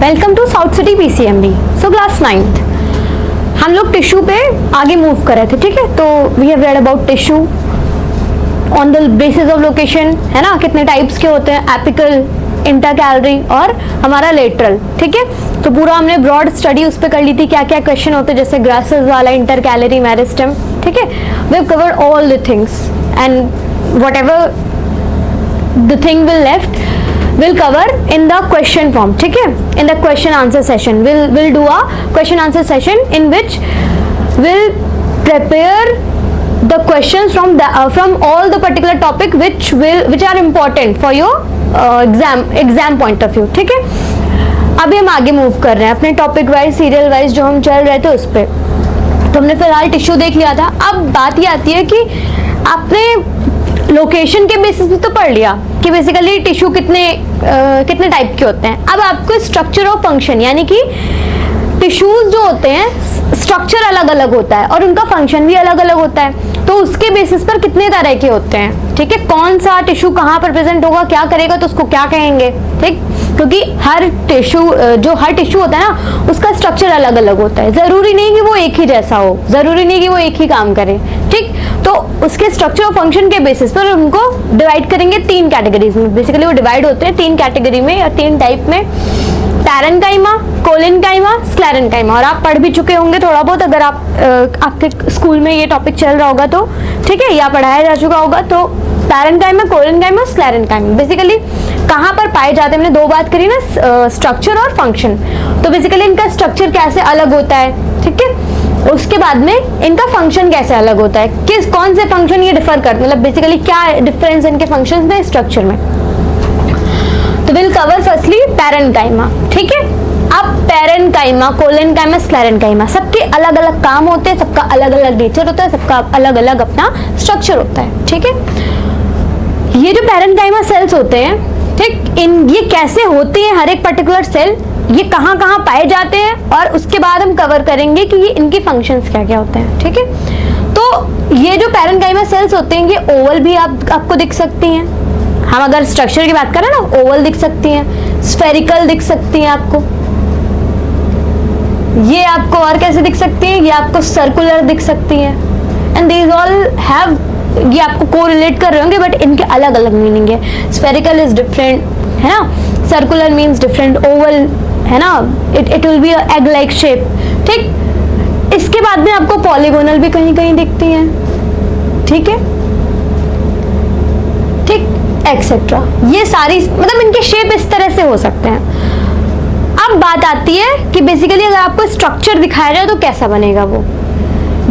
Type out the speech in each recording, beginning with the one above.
Welcome to South City PCMB. So class 9th हम लोग tissue पे आगे मूव कर रहे थे, ठीक है। तो we have read about tissue on the basis of location, है ना। कितने टाइप्स के होते हैं, एपिकल, इंटरकैलरी और हमारा लेटरल, ठीक है। तो पूरा हमने ब्रॉड स्टडी उस पर कर ली थी, क्या क्या क्वेश्चन होते हैं, जैसे ग्रासेस वाला, इंटरकैलरी, मेरिस्टेम, ठीक है। We have covered all the things and whatever the thing will left we'll cover in the question form, ठीक है। in the question answer session we'll do a question answer session in which we'll prepare the questions from all the particular topic which are important for your exam point of view, ठीक है। अभी हम आगे move कर रहे हैं अपने topic wise, serial wise जो हम चल रहे थे उस पर। तो हमने फिलहाल टिश्यू देख लिया था। अब बात ये आती है कि आपने लोकेशन के बेसिस पे तो पढ़ लिया कि बेसिकली टिश्यू कितने टाइप के होते हैं। अब आपको स्ट्रक्चर और फंक्शन, यानी कि टिश्यूज जो होते हैं स्ट्रक्चर अलग अलग होता है और उनका फंक्शन भी अलग अलग होता है। तो उसके बेसिस पर कितने तरह के होते हैं, ठीक है। कौन सा टिश्यू कहाँ पर प्रेजेंट होगा, क्या करेगा, तो उसको क्या कहेंगे, ठीक। क्योंकि हर टिश्यू होता है ना, उसका स्ट्रक्चर अलग अलग होता है। जरूरी नहीं कि वो एक ही जैसा हो, जरूरी नहीं कि वो एक ही काम करे, ठीक। तो उसके स्ट्रक्चर और फंक्शन के बेसिस पर उनको डिवाइड करेंगे 3 कैटेगरीज में। बेसिकली वो डिवाइड होते हैं 3 कैटेगरी में या 3 टाइप में, पैरेन्काइमा, कोलेनकाइमा, स्क्लेरेन्काइमा। और आप पढ़ भी चुके होंगे थोड़ा बहुत, अगर आपके स्कूल में ये टॉपिक चल रहा होगा तो, ठीक है, या पढ़ाया जा चुका होगा। तो पैरेन्काइमा, कोलेनकाइमा, स्क्लेरेन्काइमा बेसिकली कहाँ पर पाए जाते हैं, हमने 2 बात करी ना, स्ट्रक्चर और फंक्शन। तो बेसिकली इनका स्ट्रक्चर कैसे अलग होता है, ठीक है। उसके बाद में इनका फंक्शन कैसे अलग होता है, कौन से फंक्शन ये डिफर करते हैं, मतलब बेसिकली क्या डिफरेंस इनके फंक्शंस में, स्ट्रक्चर में। तो विल कवर फर्स्टली पैरेन्काइमा, ठीक है। अब पैरेन्काइमा, कोलेनकाइमा, स्क्लेरेन्काइमा सबके अलग अलग काम होते हैं, सबका अलग अलग नेचर होता है, सबका अलग अलग अपना स्ट्रक्चर होता है, ठीक है। ये जो पैरेन्काइमा सेल्स होते हैं, ठीक, ये कैसे होते हैं, हर एक पर्टिकुलर सेल ये कहाँ कहाँ पाए जाते हैं, और उसके बाद हम कवर करेंगे कि ये इनके फंक्शंस क्या क्या होते हैं, ठीक है। तो ये जो पैरेन्काइमा सेल्स होते हैं, ये ओवल भी आपको दिख सकती हैं। हम अगर स्ट्रक्चर की बात करें ना, ओवल दिख सकती हैं, स्फेरिकल दिख सकती हैं आपको, ये आपको और कैसे दिख सकती हैं, ये आपको सर्कुलर दिख सकती हैं। एंड दीज ऑल हैव, ये आपको कोरिलेट कर रहे होंगे बट इनके अलग अलग मीनिंग है। स्फेरिकल इज डिफरेंट, है ना, सर्कुलर मीन्स डिफरेंट, ओवल है ना, it will be egg like shape, ठीक। इसके बाद में आपको पॉलीगोनल भी कहीं कहीं दिखती हैं, ठीक है, ठीक, एक्सेट्रा। ये सारी मतलब इनके शेप इस तरह से हो सकते हैं। अब बात आती है कि बेसिकली अगर आपको स्ट्रक्चर दिखाया जाए तो कैसा बनेगा वो।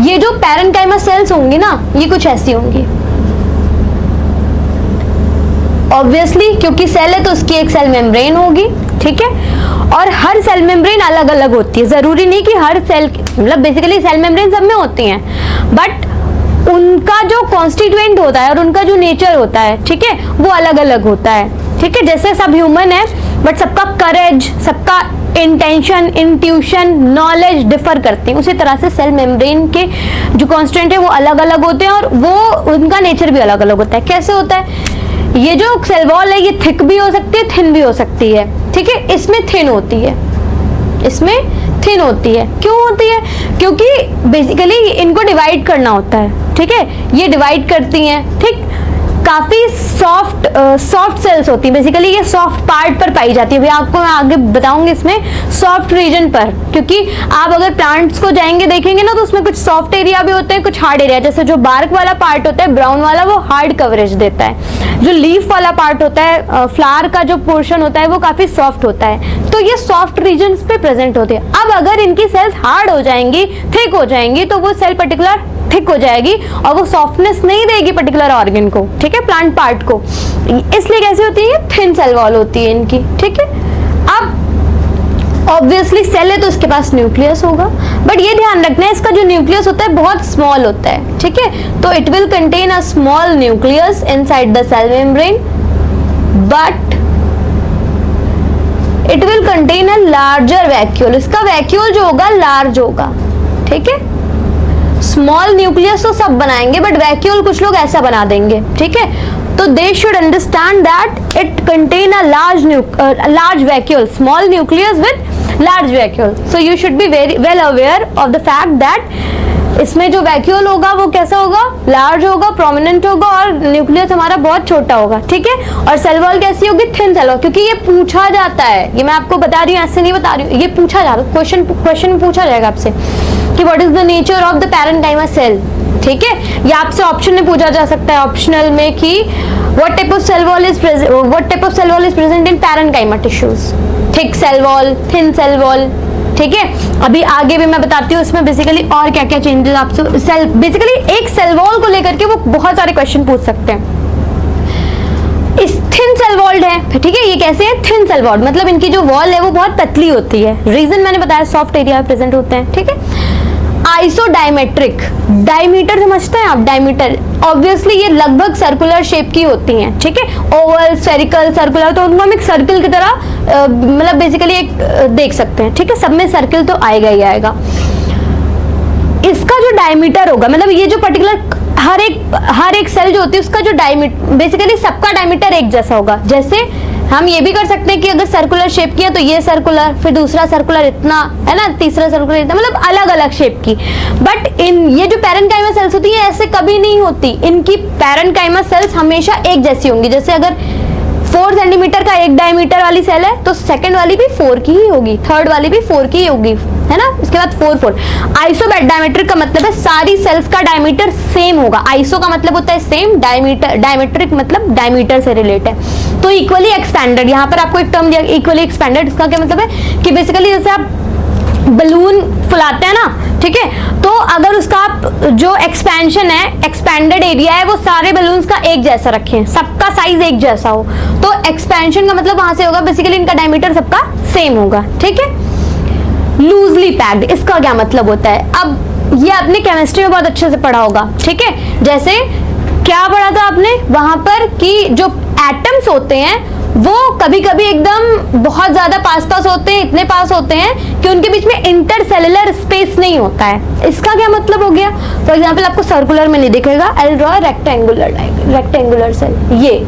ये जो पैरेन्काइमा सेल्स होंगी ना, ये कुछ ऐसी होंगी ऑब्वियसली, क्योंकि सेल है तो उसकी एक सेल मेम्ब्रेन होगी, ठीक है। और हर सेल मेम्ब्रेन अलग अलग होती है, जरूरी नहीं कि हर सेल, मतलब बेसिकली सेल मेम्ब्रेन सब में होती हैं, बट उनका जो कॉन्स्टिट्यूएंट होता है और उनका जो नेचर होता है, ठीक है, वो अलग अलग होता है, ठीक है। जैसे सब ह्यूमन है बट सबका करेज, सबका इंटेंशन, इंट्यूशन, नॉलेज डिफर करते हैं, उसी तरह से सेल मेम्ब्रेन के जो कॉन्स्टिट्यूएंट है वो अलग अलग होते हैं और वो उनका नेचर भी अलग अलग होता है। कैसे होता है, ये जो सेल वॉल है ये थिक भी हो सकती है, थिन भी हो सकती है, ठीक है। इसमें थिन होती है, इसमें थिन होती है। क्यों होती है, क्योंकि बेसिकली इनको डिवाइड करना होता है, ठीक है। ये डिवाइड करती हैं, ठीक। काफी सॉफ्ट सेल्स होती है, बेसिकली ये सॉफ्ट पार्ट पर पाई जाती है। अभी आपको मैं आगे बताऊंगी इसमें सॉफ्ट रीजन पर, क्योंकि आप अगर प्लांट्स को जाएंगे देखेंगे ना तो उसमें कुछ सॉफ्ट एरिया भी होते हैं, कुछ हार्ड एरिया। जैसे जो बार्क वाला पार्ट होता है ब्राउन वाला, वो हार्ड कवरेज देता है। जो लीफ वाला पार्ट होता है, फ्लावर का जो पोर्शन होता है, वो काफी सॉफ्ट होता है। तो ये सॉफ्ट रीजन पे प्रेजेंट होते हैं। अब अगर इनकी सेल्स हार्ड हो जाएंगी, थिक हो जाएंगी, तो वो सेल पर्टिकुलर थिक हो जाएगी और वो सॉफ्टनेस नहीं देगी पर्टिकुलर ऑर्गन को, ठीक है, प्लांट पार्ट को। इसलिए कैसी होती है, थिन सेल वॉल होती है इनकी, ठीक है। अब ऑब्वियसली सेल है तो उसके पास न्यूक्लियस होगा, बट ये ध्यान रखना है इसका जो न्यूक्लियस होता है बहुत स्मॉल होता है, ठीक है। तो it will contain a small nucleus inside the cell membrane, but it will contain a larger vacuole. इसका वैक्यूल जो होगा लार्ज होगा, ठीक है। स्मॉल न्यूक्लियस तो सब बनाएंगे बट वैक्यूल कुछ लोग ऐसा बना देंगे, ठीक है। तो they should understand that it contain a large vacuole, small nucleus with large vacuole. So you should be very well aware of the fact that इसमें जो वैक्यूल होगा वो कैसा होगा, लार्ज होगा, प्रोमिनेंट होगा और न्यूक्लियस हमारा बहुत छोटा होगा. ठीक है. और सेल वॉल कैसी होगी, थिन सेल वॉल, क्योंकि ये पूछा जाता है, ये मैं आपको बता रही हूँ, ऐसे नहीं बता रही हूँ, ये पूछा जा रहा है, क्वेश्चन में पूछा जाएगा आपसे कि what is the nature of the parenchyma cell. ठीक है. या आपसे ऑप्शन में पूछा जा सकता है ऑप्शनल में कि what type of cell wall is present in parenchyma tissues, thick cell wall, thin cell wall. ठीक है. अभी आगे भी मैं बताती हूँ इसमें बेसिकली और क्या क्या चेंजेस आपसे सेल, बेसिकली एक सेल वॉल को लेकर के वो बहुत सारे क्वेश्चन पूछ सकते हैं. इस थिन सेल वॉल्ड है. ठीक है. ये कैसे है, थिन सेल वॉल्ड, मतलब इनकी जो वॉल है वो बहुत पतली होती है. रीजन मैंने बताया, सॉफ्ट एरिया प्रेजेंट होते हैं. ठीक है. आइसोडायमेट्रिक, डायमीटर समझते हैं आप, डायमीटर ऑब्वियसली ये लगभग सर्कुलर शेप की होती हैं. ठीक है. ओवल, स्फेरिकल, सर्कुलर, तो उनको हम एक सर्किल की तरह मतलब बेसिकली एक देख सकते हैं. ठीक है. सब में सर्किल तो आएगा ही आएगा. इसका जो डायमीटर होगा, मतलब ये जो पर्टिकुलर हर एक सेल जो होती है उसका जो डायमीटर, बेसिकली सबका डायमीटर एक जैसा होगा. जैसे हम ये भी कर सकते हैं कि अगर सर्कुलर शेप की है तो ये सर्कुलर, फिर दूसरा सर्कुलर इतना है ना, तीसरा सर्कुलर इतना, मतलब अलग अलग शेप की. बट इन ये जो पैरेन्काइमा सेल्स होती है ऐसे कभी नहीं होती. इनकी पैरेन्काइमा सेल्स हमेशा एक जैसी होंगी. जैसे अगर 4 सेंटीमीटर का एक डायमीटर वाली सेल है तो सेकंड वाली भी 4 की ही होगी, थर्ड वाली भी 4 की ही होगी, है ना. इसके बाद 4. आइसोडायमेट्रिक का मतलब है सारी सेल्स का डायमीटर सेम होगा. आइसो का मतलब होता है सेम, डायमेट्रिक मतलब डायमीटर से रिलेट है. तो इक्वली एक्सपैंडेड, यहाँ पर आपको एक टर्म दिया इक्वली एक्सपैंडेड. इसका क्या मतलब है कि बेसिकली जैसे आप बलून फुलाते हैं ना, ठीक है, तो अगर उसका आप जो एक्सपेंशन है, एक्सपेंडेड एरिया है, वो सारे बलून्स का एक जैसा रखें, सबका साइज एक जैसा हो, तो एक्सपेंशन का मतलब वहां से होगा बेसिकली इनका डायमीटर सबका सेम होगा. ठीक है. लूजली पैक्ड, इसका क्या मतलब होता है, अब ये आपने केमिस्ट्री में बहुत अच्छे से पढ़ा होगा. ठीक है. जैसे क्या पढ़ा था आपने वहां पर कि जो एटम्स होते हैं वो कभी कभी एकदम बहुत ज्यादा पास होते हैं, इतने पास होते हैं कि उनके बीच में इंटरसेलुलर स्पेस नहीं होता है. इसका क्या मतलब हो गया, फॉर एग्जांपल आपको सर्कुलर में नहीं दिखेगा, आई ड्रॉ रेक्टेंगुलर सेल, ये.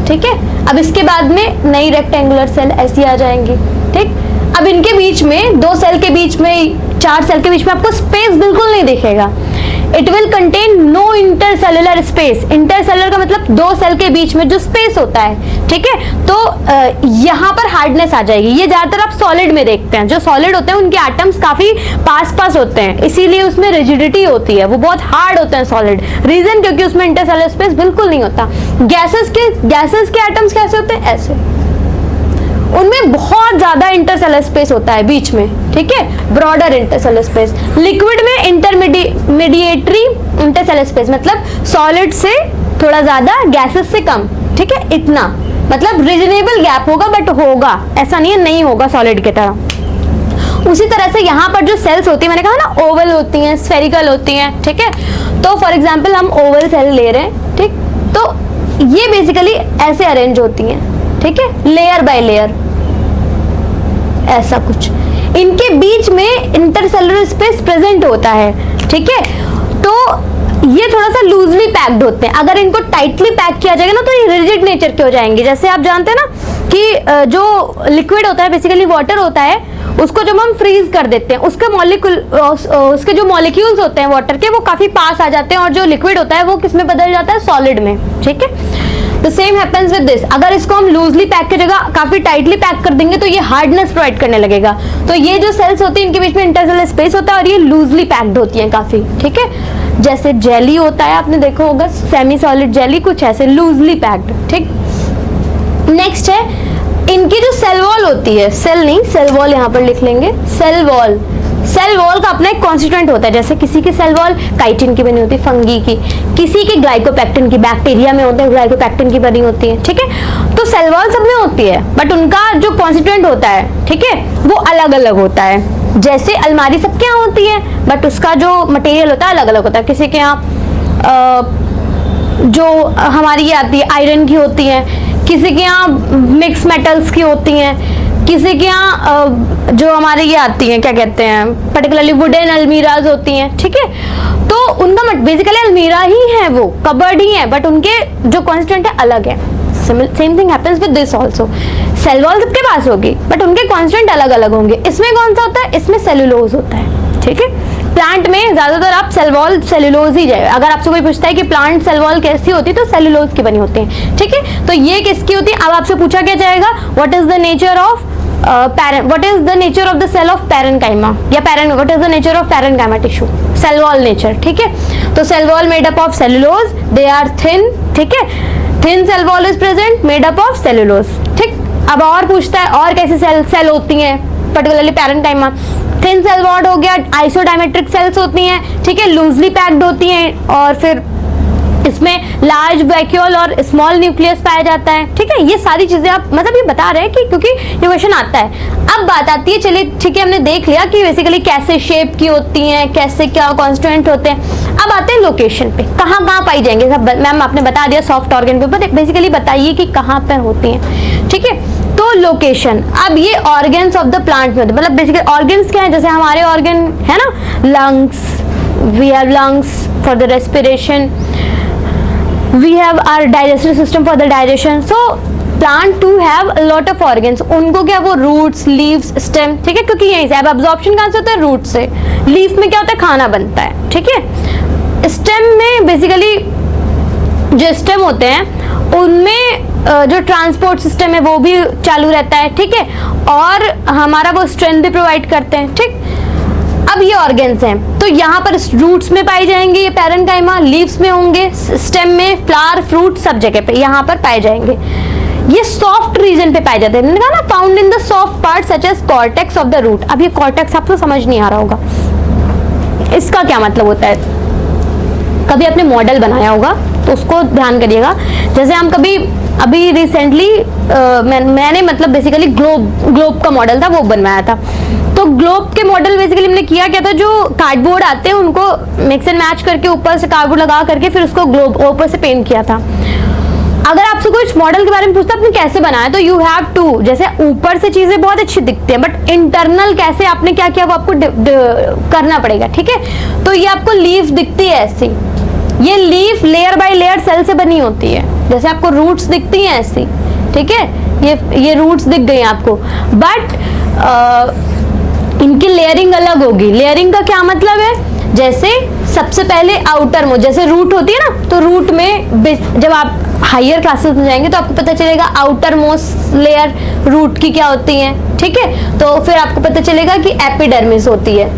ठीक है. अब इसके बाद में नई रेक्टेंगुलर सेल ऐसी आ जाएंगी. ठीक. अब इनके बीच में, दो सेल के बीच में, 4 सेल के बीच में आपको स्पेस बिल्कुल नहीं दिखेगा. It will contain no intercellular space. Intercellular का मतलब 2 सेल के बीच में जो स्पेस होता है. ठीक है. तो यहाँ पर हार्डनेस आ जाएगी. ये ज्यादातर आप सॉलिड में देखते हैं, जो सॉलिड होते हैं उनके एटम्स काफी पास होते हैं, इसीलिए उसमें रिजिडिटी होती है, वो बहुत हार्ड होते हैं सॉलिड. रीजन क्योंकि उसमें इंटरसेलुलर स्पेस बिल्कुल नहीं होता. गैसेस के एटम्स कैसे होते हैं, ऐसे, उनमें बहुत ज्यादा इंटरसेलुलर स्पेस होता है बीच में. ठीक है. Broader intercellular space. लिक्विड में इंटरमीडिएटरी इंटरसेलुलर स्पेस, मतलब सॉलिड से थोड़ा ज्यादा, गैसेस से कम. ठीक है. इतना मतलब रीजनेबल गैप होगा, बट होगा, ऐसा नहीं है नहीं होगा सॉलिड की तरह. उसी तरह से यहाँ पर जो सेल्स होती है, मैंने कहा ना ओवल होती हैं, स्फेरिकल होती हैं. ठीक है. तो फॉर एग्जांपल हम ओवल सेल ले रहे हैं. ठीक. तो ये बेसिकली ऐसे अरेंज होती हैं. ठीक है. लेयर बाय लेयर ऐसा कुछ. इनके बीच में इंटरसेलुलर स्पेस प्रेजेंट होता है. ठीक है. तो ये थोड़ा सा लूजली पैक्ड होते हैं. अगर इनको टाइटली पैक किया जाएगा ना तो ये रिजिड नेचर के हो जाएंगे. जैसे आप जानते हैं ना कि जो लिक्विड होता है बेसिकली वाटर होता है, उसको जब हम फ्रीज कर देते हैं उसके जो मॉलिक्यूल्स होते हैं वाटर के वो काफी पास आ जाते हैं, और जो लिक्विड होता है वो किस में बदल जाता है, सॉलिड में. ठीक है. तो सेम हैपेंस विद दिस. अगर इसको हम लूजली पैक की जगह काफी टाइटली पैक कर देंगे तो ये हार्डनेस प्रोवाइड करने लगेगा. तो ये जो सेल्स होती है इनके बीच में इंटरसेलुलर स्पेस होता है और ये लूजली पैक्ड होती है काफी. ठीक है. जैसे जेली होता है, आपने देखा होगा सेमी सॉलिड जेली, कुछ ऐसे लूजली पैक्ड. ठीक. नेक्स्ट है इनकी जो सेल वॉल होती है, सेल नहीं सेल वॉल यहाँ पर लिख लेंगे. सेल वॉल का अपना एक कॉन्स्टिट्यूएंट होता है. जैसे किसी की सेल वॉल काइटिन की बनी होती है, फंगी की, किसी की ग्लाइकोपेक्टिन की, बैक्टीरिया में होते हैं ग्लाइकोपेक्टिन की बनी होती है. ठीक है. तो सेल वॉल सब में होती है, बट उनका जो कॉन्स्टिट्यूएंट होता है, ठीक है, वो अलग अलग होता है. जैसे अलमारी सबके यहाँ होती है, बट उसका जो मटेरियल होता है अलग अलग होता है. किसी के यहाँ जो हमारी ये आती है आयरन की होती है, किसी के यहाँ मिक्स मेटल्स की होती हैं, किसी के यहाँ जो हमारे ये आती हैं क्या कहते हैं पर्टिकुलरली वुडन अलमीराज होती हैं. ठीक है. तो उनका बेसिकली अलमीरा ही है, वो कबर्ड ही है, बट उनके जो कॉन्स्टेंट है अलग है। Same thing happens with this also. Cell wall सबके पास होगी बट उनके कॉन्स्टेंट अलग अलग होंगे। इसमें कौन सा होता है? इसमें सेलुलोज होता है, ठीक है। प्लांट में ज्यादातर आप सेल वॉल सेलुलोज ही जाए। अगर आपसे कोई पूछता है कि प्लांट सेल वॉल कैसी होती है तो सेलुलोज की बनी होती है, ठीक है। तो ये किसकी होती है? अब आपसे पूछा क्या जाएगा, what is the nature of what is the nature of the cell of parenchyma या what is the nature of parenchyma tissue? cell wall nature, ठीक है। तो cell wall made up of cellulose, they are thin, ठीक है। thin cell wall is present made up of cellulose, ठीक। अब और पूछता है और कैसी सेल होती हैं particularly parenchyma. Thin cell wall हो गया, आइसोडायमेट्रिक सेल्स होती हैं, ठीक है, लूजली पैक्ड होती हैं, और फिर इसमें लार्ज वैक्यूल और स्मॉल न्यूक्लियस पाया जाता है, ठीक है। ये सारी चीजें आप मतलब ये बता रहे हैं कि क्योंकि ये क्वेश्चन आता है। अब बात आती है, चलिए ठीक है, हमने देख लिया कि बेसिकली कैसे शेप की होती हैं, कैसे क्या कॉन्स्टिट्यूएंट होते हैं। अब आते हैं लोकेशन पे, कहाँ कहाँ पाई जाएंगे। सब मैम आपने बता दिया सॉफ्ट ऑर्गन पे, बट बेसिकली बताइए कि कहाँ पर होती हैं, ठीक है। तो लोकेशन, अब ये ऑर्गन्स ऑफ द प्लांट में मतलब बेसिकली ऑर्गन्स क्या है, जैसे हमारे ऑर्गन है ना, lungs, we have lungs for the respiration, we have our digestive system for the digestion, so plant to have a lot of organs। उनको क्या, वो roots, leaves, stem, ठीक है, क्योंकि यहीं से अब absorption कहाँ से होता है? root से। leaf में क्या होता है? खाना बनता है, ठीक है। stem में बेसिकली जो stem होते हैं उनमें जो ट्रांसपोर्ट सिस्टम है वो भी चालू रहता है, ठीक है, और हमारा वो स्ट्रेंथ भी प्रोवाइड करते हैं, ठीक। अब ये ऑर्गन्स हैं, तो यहाँ पर रूट्स में पाए जाएंगे ये पैरेंकाइमा, लीव्स में होंगे, स्टेम में, फ्लावर, फ्रूट, सब जगह पे यहाँ पर पाए जाएंगे। ये सॉफ्ट रीजन पे पाए जाते हैं, मैंने कहा ना, found in the soft part such as cortex of the root. अब ये कॉर्टेक्स आपको समझ नहीं आ रहा होगा, इसका क्या मतलब होता है। कभी आपने मॉडल बनाया होगा तो उसको ध्यान करिएगा। जैसे हम कभी अभी रिसेंटली मैंने मतलब बेसिकली ग्लोब का मॉडल था वो बनवाया था। तो ग्लोब के मॉडल बेसिकली हमने किया क्या था, जो कार्डबोर्ड आते हैं उनको मिक्स एंड मैच करके ऊपर से कार्डबोर्ड लगा करके फिर उसको ग्लोब ऊपर से पेंट किया था। अगर आपसे कुछ मॉडल के बारे में पूछता है आपने कैसे बनाया, तो यू हैव टू, जैसे ऊपर से चीजें बहुत अच्छी दिखती हैं बट इंटरनल कैसे आपने क्या किया वो आपको करना पड़ेगा, ठीक है। तो ये आपको लीफ दिखती है ऐसी, ये leaf layer by layer cell से बनी होती है, जैसे आपको रूट्स दिखती हैं ऐसी, ठीक है। ये रूट्स दिख गई आपको, बट इनकी लेयरिंग अलग होगी। लेयरिंग का क्या मतलब है, जैसे सबसे पहले आउटर मोस्ट, जैसे रूट होती है ना, तो रूट में जब आप हायर क्लासेस में जाएंगे तो आपको पता चलेगा आउटर मोस्ट लेयर रूट की क्या होती है, ठीक है। तो फिर आपको पता चलेगा कि एपिडर्मिस होती है,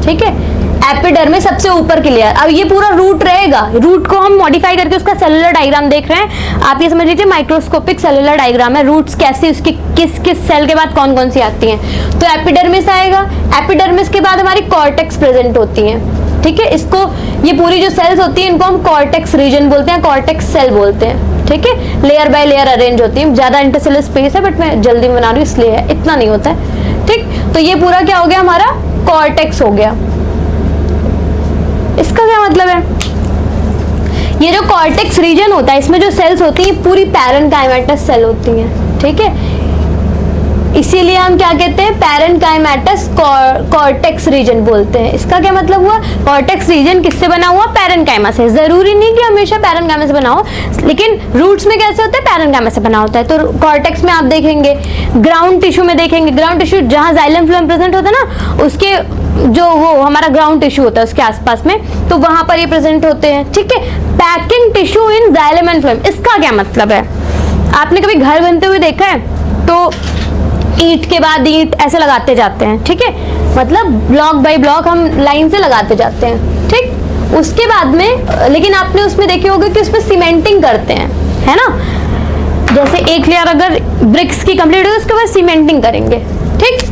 ठीक है। एपिडर्मिस सबसे ऊपर की लेयर। अब ये पूरा रूट रहेगा, रूट को हम मॉडिफाई करके उसका सेलुलर डायग्राम देख रहे हैं। आप ये समझ लीजिए माइक्रोस्कोपिक सेलुलर डायग्राम है, रूट्स कैसी, उसकी किस किस सेल के बाद कौन कौन सी आती हैं। तो एपिडर्मिस आएगा, एपिडर्मिस के बाद हमारी कॉर्टेक्स प्रेजेंट होती हैं, ठीक है। इसको ये पूरी जो सेल्स होती हैं इनको हम कॉर्टेक्स रीजन बोलते हैं, कॉर्टेक्स सेल बोलते हैं, ठीक है। लेयर बाय लेयर अरेंज होती है, ज्यादा इंटरसेलुलर स्पेस है बट मैं जल्दी बना रही हूँ इसलिए है, इतना नहीं होता है, ठीक। तो ये पूरा क्या हो गया, हमारा कॉर्टेक्स हो गया। इसका क्या मतलब है, ये जो कॉर्टेक्स रीजन होता है इसमें जो सेल्स होती हैं पूरी पैरेंकाइमेटस सेल होती हैं, ठीक है। इसीलिए हम क्या कहते हैं, पैरेंकाइमेटस कॉर्टेक्स रीजन बोलते हैं। इसका क्या मतलब हुआ, कॉर्टेक्स रीजन किससे बना हुआ, पैरेंकाइमा से। जरूरी नहीं कि हमेशा पैरेंकाइमा से बना हो, लेकिन रूट्स में कैसे होता है, पैरेंकाइमा से बना होता है। तो कॉर्टेक्स में आप देखेंगे, ग्राउंड टिश्यू में देखेंगे, ग्राउंड टिश्यू जहां जाइलम फ्लोएम प्रेजेंट होता है ना, उसके जो वो हमारा ग्राउंड टिश्यू होता है उसके आसपास में, तो वहां पर ये प्रेजेंट होते हैं, ठीक है। Packing tissue in xylem and phloem, इसका क्या मतलब है, आपने कभी घर बनते हुए देखा है, तो ईंट के बाद ईंट ऐसे लगाते जाते हैं, ठीक है, मतलब ब्लॉक बाय ब्लॉक हम लाइन से लगाते जाते हैं, ठीक। उसके बाद में लेकिन आपने उसमें देखे होंगे कि उसमें सीमेंटिंग करते हैं, है ना। जैसे एक लेयर अगर ब्रिक्स की कंप्लीट हो उसके बाद सीमेंटिंग करेंगे, ठीक।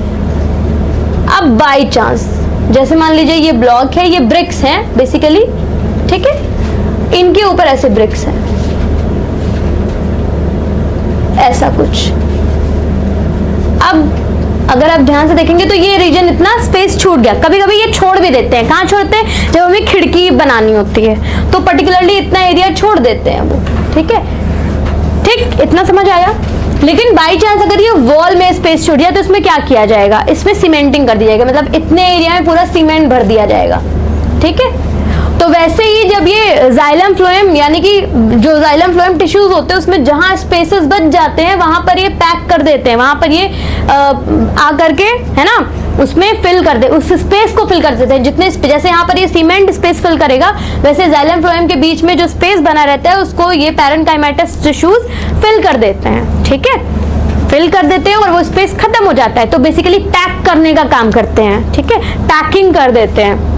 अब बाय चांस जैसे मान लीजिए ये ब्लॉक है, ये ब्रिक्स हैं बेसिकली, ठीक है, इनके ऊपर ऐसे ब्रिक्स हैं, ऐसा कुछ। अब अगर आप ध्यान से देखेंगे तो ये रीजन इतना स्पेस छूट गया। कभी कभी ये छोड़ भी देते हैं, कहाँ छोड़ते हैं, जब हमें खिड़की बनानी होती है तो पर्टिकुलरली इतना एरिया छोड़ देते हैं वो, ठीक है, ठीक, इतना समझ आया। लेकिन बाई चांस अगर ये वॉल में स्पेस छूट जाए तो इसमें क्या किया जाएगा, इसमें सीमेंटिंग कर दी जाएगी, मतलब इतने एरिया में पूरा सीमेंट भर दिया जाएगा, ठीक है। तो तो वैसे ही जब ये जाइलम फ्लोएम यानी कि जो जाइलम फ्लोएम टिश्यूज होते हैं उसमें जहां स्पेसेस बच जाते हैं वहां पर ये पैक कर देते हैं, वहां पर ये आ करके है ना उसमें फिल कर दे, उस स्पेस को फिल कर देते हैं। जितने जैसे यहाँ पर ये सीमेंट स्पेस फिल करेगा वैसे जाइलम फ्लोएम के बीच में जो स्पेस बना रहता है उसको ये पैरेन्काइमेटस टिश्यूज फिल कर देते हैं। ठीक है, फिल कर देते हैं और वो स्पेस खत्म हो जाता है, तो बेसिकली पैक करने का काम करते हैं। ठीक है, पैकिंग कर देते हैं,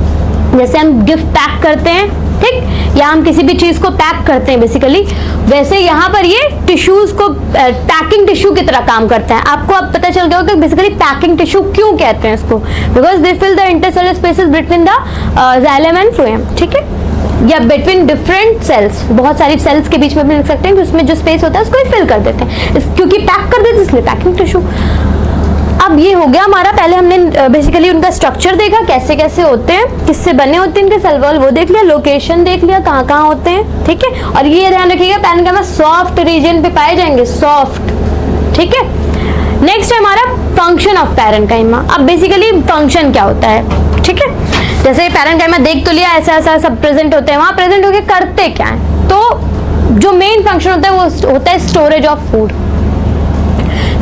जैसे हम गिफ्ट पैक करते हैं, ठीक, या हम किसी भी चीज को पैक करते हैं बेसिकली, वैसे यहाँ पर ये टिश्यूज को पैकिंग टिश्यू की तरह काम करते हैं। आपको अब पता चल गया होगा कि बेसिकली पैकिंग टिश्यू क्यों कहते हैं इसको, because they fill the intercellular spaces between the xylem and phloem. ठीक है, या बिटवीन डिफरेंट सेल्स, बहुत सारी सेल्स के बीच में भी लिख सकते हैं कि उसमें जो स्पेस होता है उसको फिल कर देते हैं, क्योंकि पैक कर देते हैं इसलिए पैकिंग टिश्यू। अब ये हो गया हमारा, पहले हमने बेसिकली उनका स्ट्रक्चर देखा, कैसे कैसे होते हैं, किससे बने होते हैं इनके सेल वॉल, वो देख लिया, लोकेशन देख लिया कहाँ कहाँ होते हैं। ठीक है, और ये ध्यान रखिएगा पैरेन्काइमा सॉफ्ट रीजन पे पाए जाएंगे, सॉफ्ट। ठीक है, नेक्स्ट है हमारा फंक्शन ऑफ पैरेन्काइमा। अब बेसिकली फंक्शन क्या होता है, ठीक है, जैसे पैरेन्काइमा देख तो लिया, ऐसा ऐसा सब प्रेजेंट होते हैं, वहां प्रेजेंट होके करते क्या है, तो जो मेन फंक्शन होता है वो होता है storage of food.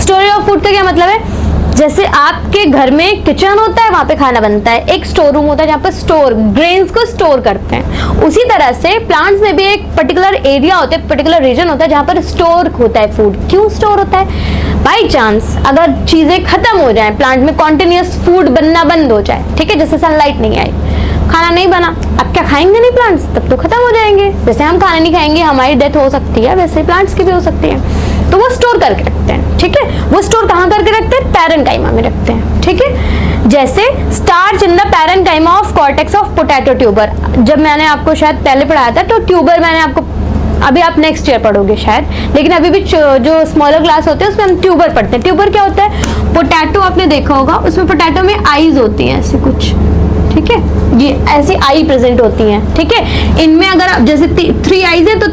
Storage of food का क्या मतलब है, जैसे आपके घर में किचन होता है, वहां पे खाना बनता है, एक स्टोर रूम होता है जहाँ पर स्टोर ग्रेन्स को स्टोर करते हैं, उसी तरह से प्लांट्स में भी एक पर्टिकुलर एरिया होता है, पर्टिकुलर रीजन होता है जहाँ पर स्टोर होता है फूड। क्यों स्टोर होता है, बाई चांस अगर चीजें खत्म हो जाए, प्लांट में कॉन्टिन्यूस फूड बनना बंद हो जाए, ठीक है, जैसे सनलाइट नहीं आई, खाना नहीं बना, अब क्या खाएंगे नहीं प्लांट्स, तब तो खत्म हो जाएंगे। जैसे हम खाना नहीं खाएंगे हमारी डेथ हो सकती है, वैसे प्लांट्स की भी हो सकती है, तो वो स्टोर करके रखते हैं। ठीक है, वो स्टोर कहाँ करके रखते हैं, पैरेन्काइमा में रखते हैं। ठीक है, जैसे starch in the parenchyma of cortex of potato tuber, जब मैंने आपको शायद पहले पढ़ाया था, तो ट्यूबर मैंने आपको, अभी आप नेक्स्ट ईयर पढ़ोगे शायद, लेकिन अभी भी जो स्मॉलर क्लास होते हैं उसमें हम ट्यूबर पढ़ते हैं। ट्यूबर क्या होता है, पोटैटो आपने देखा होगा, उसमें पोटैटो में आईज होती हैं ऐसे कुछ, ठीक है, ये ऐसी आई प्रेजेंट होती हैं। ठीक है, इनमें अगर आप जैसे 3 आईज है तो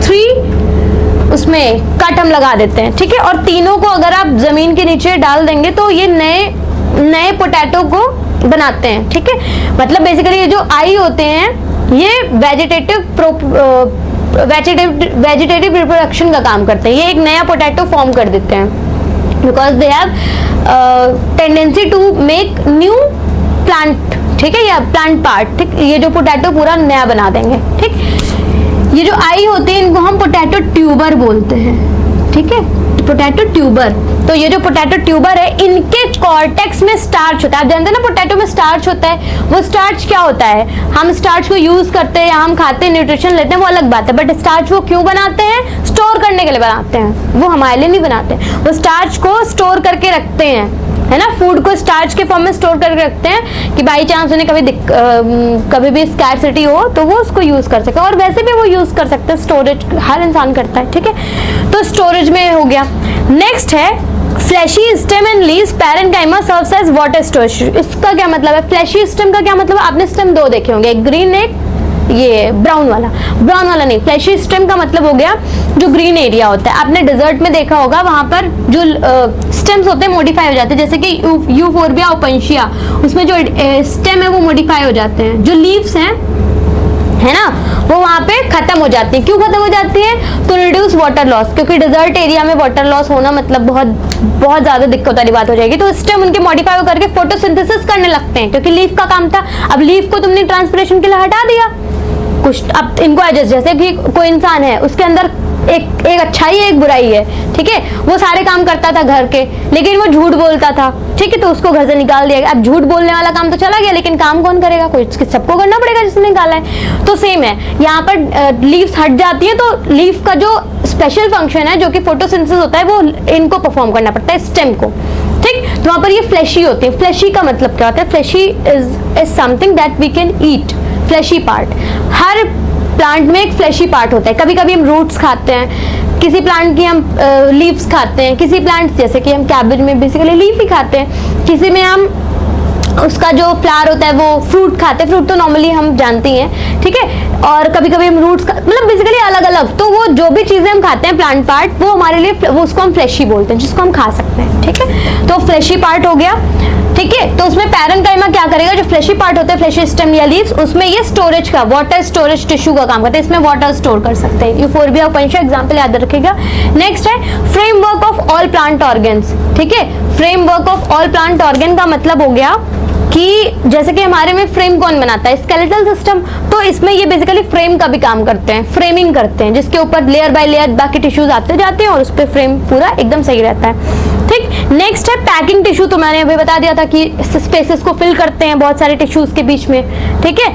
3 उसमें कट हम लगा देते हैं। ठीक है, और तीनों को अगर आप जमीन के नीचे डाल देंगे तो ये नए पोटैटो को बनाते हैं। ठीक है, मतलब बेसिकली ये जो आई होते हैं ये वेजिटेटिव रिप्रोडक्शन का काम करते हैं, ये एक नया पोटैटो फॉर्म कर देते हैं, because they have tendency to make new plant. ठीक है, या प्लांट पार्ट, ठीक, ये जो पोटैटो पूरा नया बना देंगे। ठीक, ये जो आई होती है इनको हम पोटैटो ट्यूबर बोलते हैं। ठीक है, पोटैटो ट्यूबर, तो ये जो पोटैटो ट्यूबर है इनके कॉर्टेक्स में स्टार्च होता है। आप जानते हैं ना पोटैटो में स्टार्च होता है, वो स्टार्च क्या होता है, हम स्टार्च को यूज करते हैं या हम खाते हैं, न्यूट्रिशन लेते हैं, वो अलग बात है, बट स्टार्च वो क्यों बनाते हैं, स्टोर करने के लिए बनाते हैं, वो हमारे लिए नहीं बनाते, वो स्टार्च को स्टोर करके रखते हैं, है ना, फूड को स्टार्च के फॉर्म में स्टोर करके रखते हैं कि बाई चांस उन्हें कभी भी स्कैरसिटी हो तो वो उसको यूज कर सके, और वैसे भी वो यूज कर सकते हैं, स्टोरेज हर इंसान करता है। ठीक है, तो स्टोरेज में हो गया। नेक्स्ट है fleshy stem and leaves parenchyma serves as water storage. इसका क्या मतलब है, फ्लैशी स्टेम का क्या मतलब है, आपने स्टेम 2 देखे होंगे, एक ग्रीन, एक ये ब्राउन वाला नहीं, फ्लैशी स्टेम का मतलब हो गया जो ग्रीन एरिया होता है। आपने डेजर्ट में देखा होगा वहां पर जो स्टेम्स होते हैं मॉडिफाई हो जाते हैं, जैसे कि यूफोर्बिया ओपेंशिया, उसमें जो स्टेम है वो मॉडिफाई हो जाते हैं, जो लीव्स हैं, है ना, वो वहां पे खत्म हो जाती है। क्यों खत्म हो जाती है, तो रिड्यूस वाटर लॉस, क्योंकि डेजर्ट एरिया में वाटर लॉस होना मतलब बहुत ज्यादा दिक्कत वाली बात हो जाएगी, तो स्टेम उनके मॉडिफाई करके फोटोसिंथेसिस करने लगते हैं, क्योंकि लीफ का काम था। अब लीफ को तुमने ट्रांसपिरेशन के लिए हटा दिया कुछ, अब इनको एडजस्ट, जैसे कि कोई इंसान है उसके अंदर एक अच्छाई है एक बुराई है, ठीक है, वो सारे काम करता था घर के, लेकिन वो झूठ बोलता था, ठीक है, तो उसको घर से निकाल दिया गया। अब झूठ बोलने वाला काम तो चला गया, लेकिन काम कौन करेगा, कोई सबको करना पड़ेगा जिसने निकाला है। तो सेम है यहाँ पर लीव्स हट जाती है, तो लीफ का जो स्पेशल फंक्शन है जो कि फोटोसिंथेसिस होता है वो इनको परफॉर्म करना पड़ता है, स्टेम को, ठीक। तो वहां पर ये फ्लैशी होती है। फ्लैशी का मतलब क्या होता है, fleshy is something that we can eat, fleshy part. हर प्लांट में एक फ्लैशी पार्ट होता है। कभी कभी हम रूट्स खाते हैं, किसी प्लांट की हम लीव्स खाते हैं, किसी प्लांट जैसे कि हम कैबेज में बेसिकली लीफ ही खाते हैं, किसी में हम उसका जो फ्लावर होता है वो फ्रूट खाते हैं, फ्रूट तो नॉर्मली हम जानते ही हैं, ठीक है, और कभी कभी हम रूट्स मतलब बेसिकली अलग अलग। तो वो जो भी चीजें हम खाते हैं प्लांट पार्ट, वो हमारे लिए वो उसको हम फ्लैशी बोलते हैं, जिसको हम खा सकते हैं, ठीक है। तो फ्लैशी पार्ट हो गया। ठीक है। तो उसमें पैरेन्काइमा क्या करेगा, जो फ्लैशी पार्ट होता है, फ्लैशी स्टेम या लीव्स, उसमें ये स्टोरेज का, वाटर स्टोरेज टिश्यू का काम करता है, इसमें वाटर स्टोर कर सकते हैं। यूफोर्बिया उपनिषद एग्जांपल याद रखिएगा। नेक्स्ट है framework of all plant organs. ठीक है, framework of all plant organ का मतलब हो गया कि जैसे कि हमारे में फ्रेम कौन बनाता है, स्केलेटल सिस्टम, तो इसमें ये बेसिकली फ्रेम का भी काम करते हैं, फ्रेमिंग करते हैं, जिसके ऊपर लेयर बाय लेयर बाकी टिश्यूज आते जाते हैं और उस पर फ्रेम पूरा एकदम सही रहता है। ठीक, नेक्स्ट है पैकिंग टिश्यू। तो मैंने अभी बता दिया था कि स्पेसेस को फिल करते हैं बहुत सारे टिश्यूज के बीच में। ठीक है,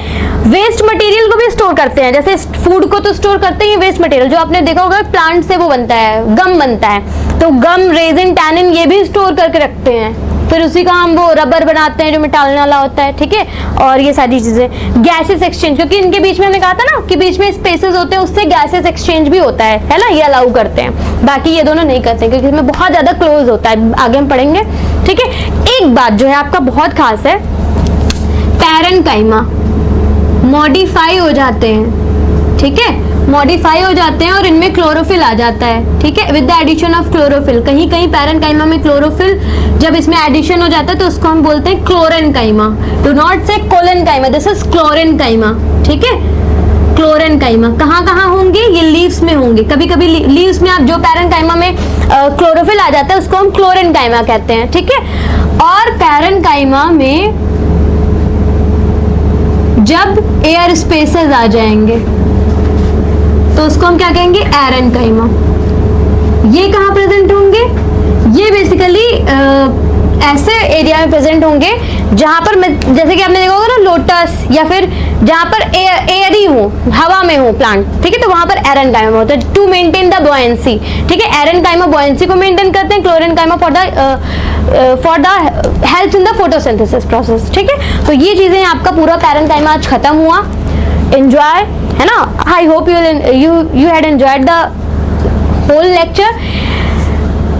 वेस्ट मटेरियल को भी स्टोर करते हैं, जैसे फूड को तो स्टोर करते हैं, वेस्ट मटेरियल जो आपने देखा होगा प्लांट से वो बनता है, गम बनता है, तो गम, रेजिन, टैनिन ये भी स्टोर करके रखते हैं, फिर उसी का हम वो रबर बनाते हैं जो मिटाने वाला होता है। ठीक है, और ये सारी चीजें, गैसेस एक्सचेंज, क्योंकि इनके बीच में हमने कहा था ना कि बीच में स्पेसेस होते हैं, उससे गैसेस एक्सचेंज भी होता है ना, ये अलाउ करते हैं, बाकी ये दोनों नहीं करते क्योंकि इसमें बहुत ज्यादा क्लोज होता है, आगे हम पढ़ेंगे। ठीक है, एक बात जो है आपका बहुत खास है, पैरेन्काइमा मॉडिफाई हो जाते हैं। ठीक है, मॉडिफाई हो जाते हैं और इनमें क्लोरोफिल आ जाता है। ठीक है, with the addition of chlorophyll, कहीं कहीं पैरेन्काइमा में क्लोरोफिल जब इसमें एडिशन हो जाता है तो उसको हम बोलते हैं क्लोरेन्काइमा। डू नॉट से कोलेन्काइमा, दिस इज क्लोरेन्काइमा। ठीक है, क्लोरेन्काइमा कहाँ कहाँ होंगे, ये लीव्स में होंगे, कभी कभी लीव्स में आप जो पैरेन्काइमा में क्लोरोफिल आ जाता है उसको हम क्लोरेन्काइमा कहते हैं। ठीक है, और पैरेन्काइमा में जब एयर स्पेसेस आ जाएंगे तो उसको हम क्या कहेंगे, एरेन्काइमा। ये कहाँ प्रेजेंट होंगे, ये बेसिकली ऐसे एरिया में प्रेजेंट होंगे जहां पर, जैसे कि आपने देखा होगा ना लोटस, या फिर जहां पर एयरी हो, हवा में हो प्लांट। ठीक है, तो वहां पर एरेन्काइमा होता है टू मेंटेन द बॉयंसी। ठीक है, एरेन्काइमा बॉयंसी को मेंटेन करते हैं, क्लोरेन्काइमा for the help in the photosynthesis process. ठीक है, तो ये चीजें आपका पूरा पैरेन्काइमा आज खत्म हुआ। एंजॉय, है ना, I hope you had enjoyed the whole lecture.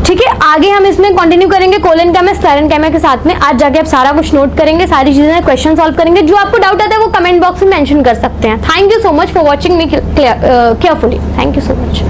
ठीक है, आगे हम इसमें कंटिन्यू करेंगे कोलेन्काइमा, पैरेन्काइमा के साथ में। आज जाके आप सारा कुछ नोट करेंगे, सारी चीजें क्वेश्चन सॉल्व करेंगे, जो आपको डाउट आता है वो कमेंट बॉक्स में मेंशन कर सकते हैं। Thank you so much for watching me carefully. Thank you so much.